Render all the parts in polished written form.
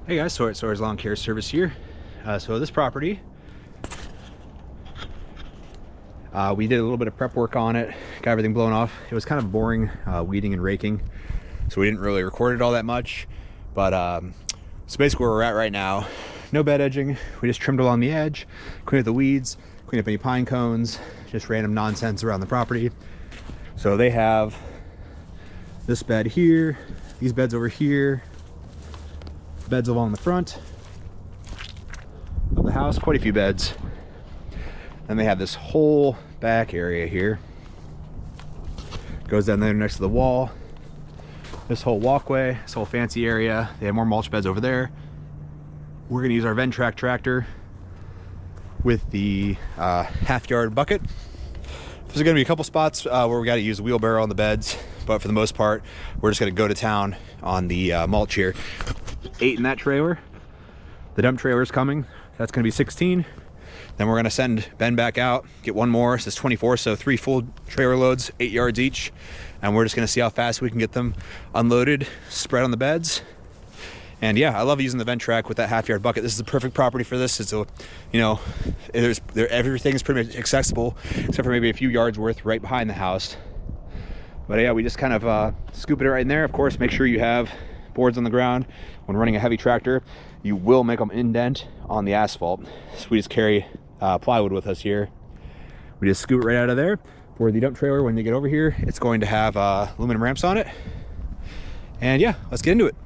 Hey guys, Sawyer's Lawn Care Service here. So this property, we did a little bit of prep work on it, got everything blown off. It was kind of boring weeding and raking, so we didn't really record it all that much. But so basically where we're at right now, no bed edging. We just trimmed along the edge, cleaned up the weeds, cleaned up any pine cones, just random nonsense around the property. So they have this bed here, these beds over here, beds along the front of the house, quite a few beds. Then they have this whole back area here, goes down there next to the wall, this whole walkway, this whole fancy area. They have more mulch beds over there. We're going to use our Ventrac tractor with the half-yard bucket. There's going to be a couple spots where we got to use a wheelbarrow on the beds, but for the most part we're just going to go to town on the mulch here. 8 in that trailer. The dump trailer is coming. That's going to be 16. Then we're going to send Ben back out, get one more. So it's 24, so 3 full trailer loads, 8 yards each. And we're just going to see how fast we can get them unloaded, spread on the beds. And yeah, I love using the Ventrac with that half-yard bucket. This is the perfect property for this. It's a, you know, everything is pretty much accessible, except for maybe a few yards worth right behind the house. But yeah, we just kind of scoop it right in there. Of course, make sure you have boards on the ground. When running a heavy tractor, you will make them indent on the asphalt. So we just carry plywood with us here. We just scoop it right out of there. For the dump trailer, when you get over here, it's going to have aluminum ramps on it. And yeah, let's get into it.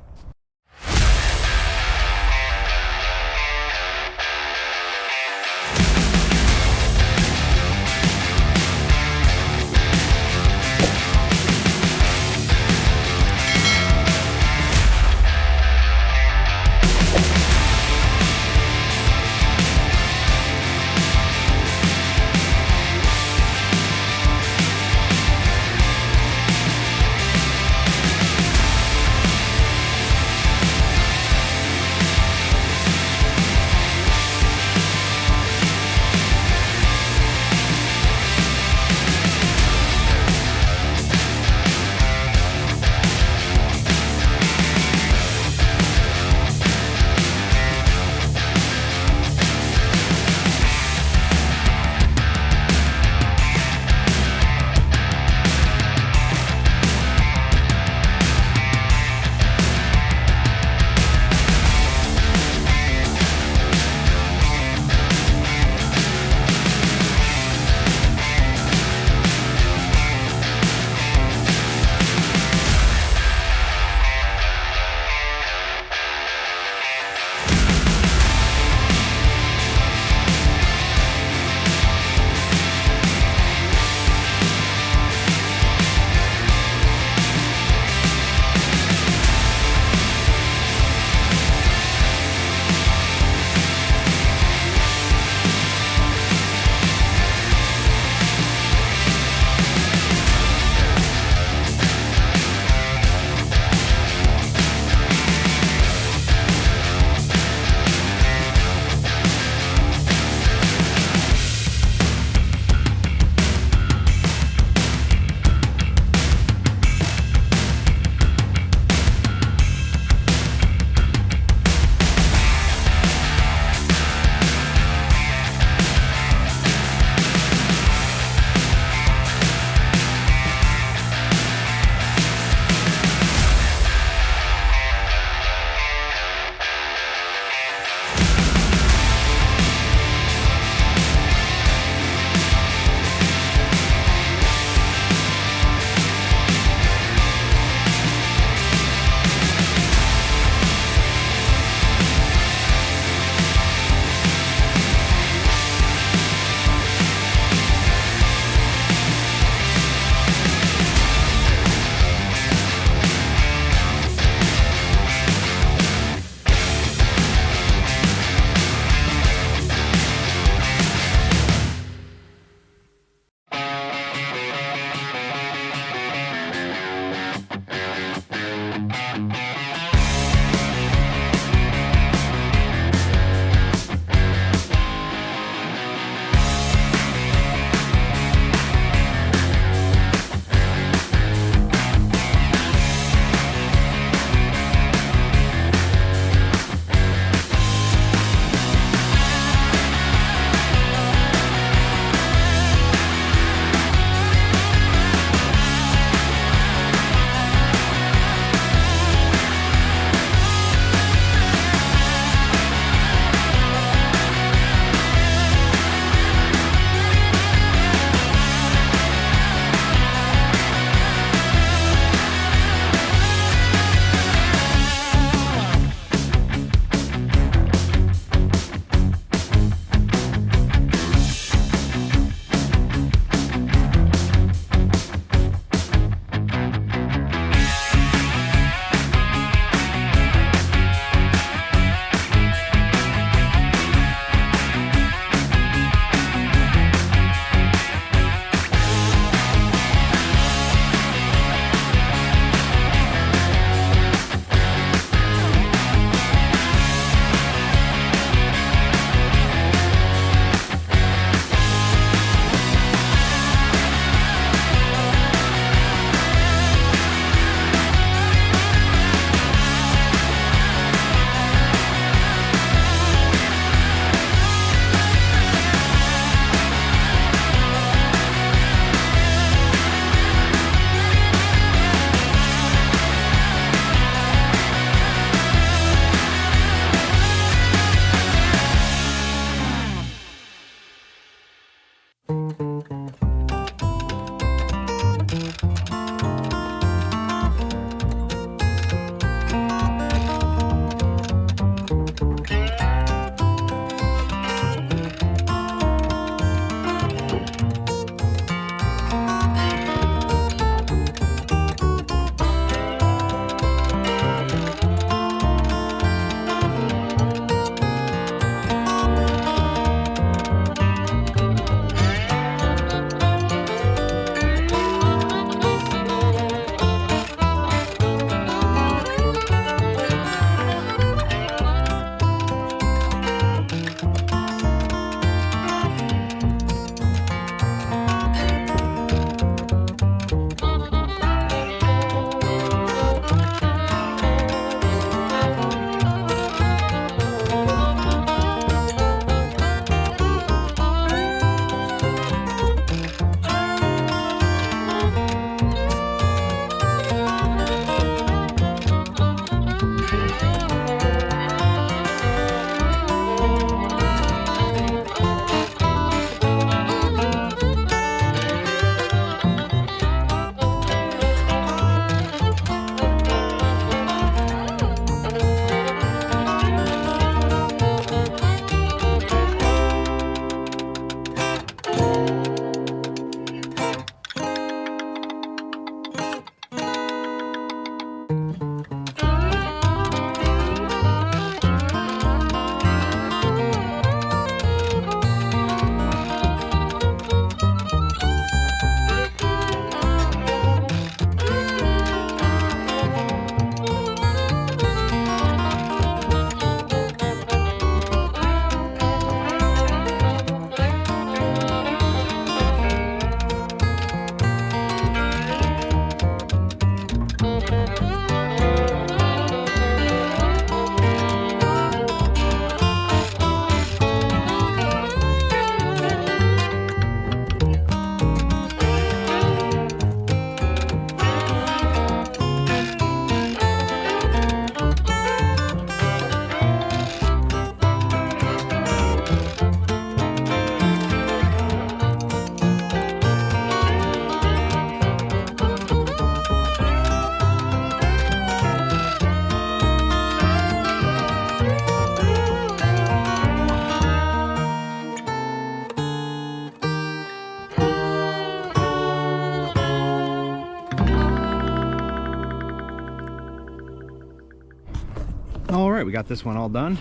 All right, we got this one all done.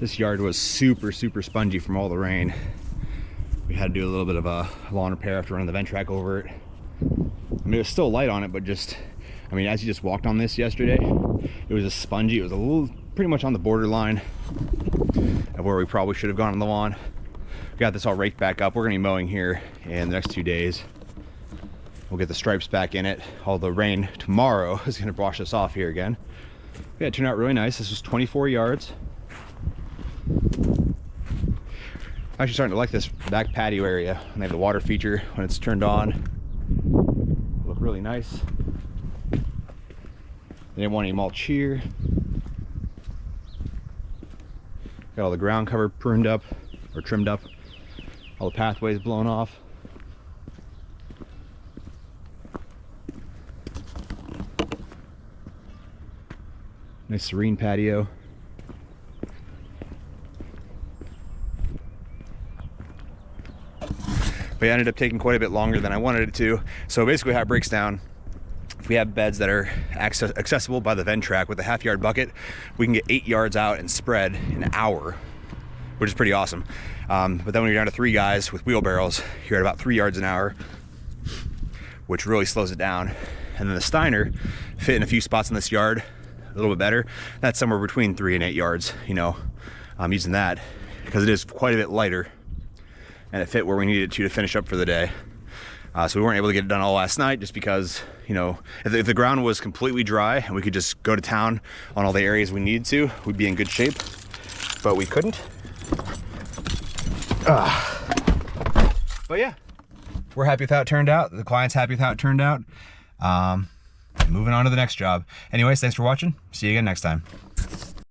This yard was super spongy from all the rain. We had to do a little bit of a lawn repair after running the vent track over it. I mean, it was still light on it, but just, I mean, as you just walked on this yesterday, it was just spongy. It was a little, pretty much on the borderline of where we probably should have gone on the lawn. We got this all raked back up. We're gonna be mowing here in the next 2 days. We'll get the stripes back in it. All the rain tomorrow is gonna wash us off here again. Yeah, it turned out really nice. This was 24 yards. Actually starting to like this back patio area, and they have the water feature when it's turned on. Look really nice. They didn't want any mulch here. Got all the ground cover pruned up or trimmed up. All the pathways blown off. Nice serene patio. But it ended up taking quite a bit longer than I wanted it to. So basically how it breaks down, if we have beds that are accessible by the vent track with a half yard bucket, we can get 8 yards out and spread in an hour, which is pretty awesome. But then when you're down to 3 guys with wheelbarrows, you're at about 3 yards an hour, which really slows it down. And then the Steiner fit in a few spots in this yard a little bit better. That's somewhere between 3 and 8 yards, you know. I'm using that because it is quite a bit lighter, and it fit where we needed it to finish up for the day. So we weren't able to get it done all last night just because, you know, if the ground was completely dry and we could just go to town on all the areas we needed to, we'd be in good shape, but we couldn't. But yeah, we're happy with how it turned out. The client's happy with how it turned out. Moving on to the next job. Anyways, thanks for watching. See you again next time.